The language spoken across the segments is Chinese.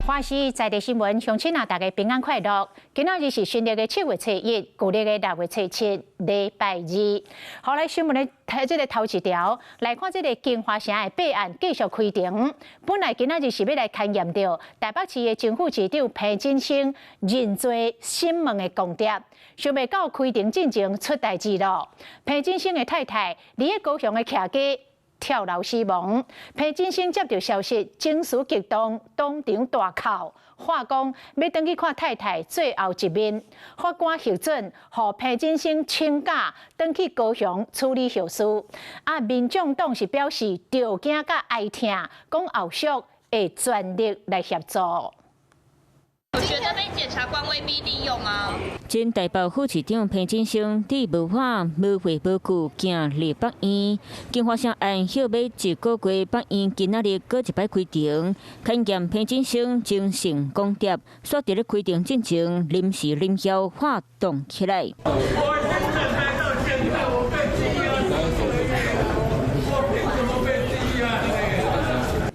华视在地新闻，乡亲啊，大家平安快乐。今仔日是新历的7月初1，旧历的6月初7，礼拜二。好，来新闻的这个头一条，来看这个金华城的弊案继续开庭。本来今仔日是要来勘验到台北市的政府市长彭真心认罪审问的公碟，想袂到开庭进前出代志咯。彭真心的太太伫个高雄的徛家跳楼死亡。彭真心接到消息，情绪激动，当场大哭，话讲要回去看太太最后一面。法官核准，予彭真心请假回去高雄处理后事。民众党是表示着惊甲哀痛，讲后续会全力来协助。有觉得被检察官威逼利用吗？前台北副市长彭真心伫无法无回无故行入北院，经发现案后尾1个月，北院今仔日搁一摆开庭，勘验彭真心精神公碟，煞伫咧开庭进前临时临要发动起来。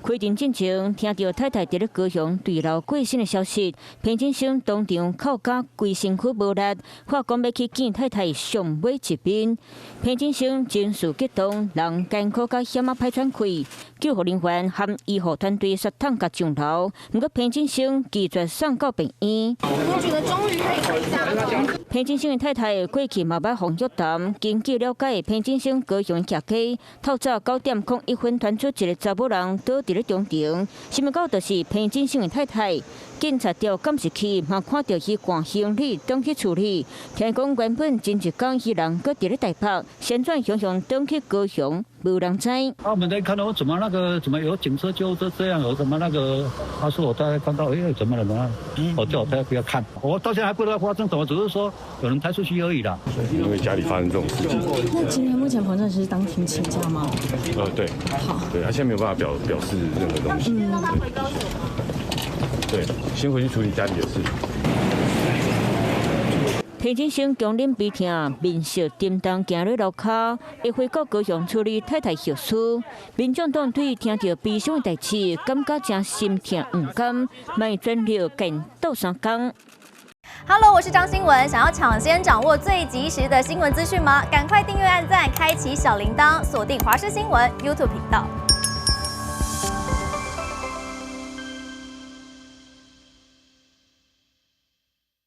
开庭进前，听到太太伫咧高雄坠楼过身的消息，彭真心当场哭甲规身躯无力，话讲要去见太太上尾一面。彭真心情绪激动，人艰苦甲险啊歹喘气，救护人员和医护团队杀痛甲上楼，不过彭真心拒绝送到病院。我觉得终于可以回家了。彭真心的太太过去嘛捌红玉谈，经据了解，彭真心高雄徛家，透早9点01分传出一个查某人倒伫咧中庭，新闻到就是彭真心的太太。警察调监视器嘛看到伊挂行李登去处理，听讲原本前一天伊人搁伫咧台北，先转向登去高雄，无人知。我们在看到怎么有警车救护车这样，有什么那个，他说我大概看到，怎么了？我叫我太太不要看，我到现在还不知道发生什么，只是说有人抬出去而已啦。因为家里发生这种事情。那今天目前彭正是当庭请假吗？对。好。对，他现在没有办法表示任何东西。让他回高雄吗？对，先回去处理家里的事。彭真心强忍鼻痛，面色沉重，行入路骹，会回到高雄处理太太后事。民众党对听到悲伤的代志，感觉真心痛不甘，卖全力跟斗相共。Hello， 我是张新文。想要抢先掌握最及时的新闻资讯吗？赶快订阅、按赞、开启小铃铛，锁定华视新闻 YouTube 频道。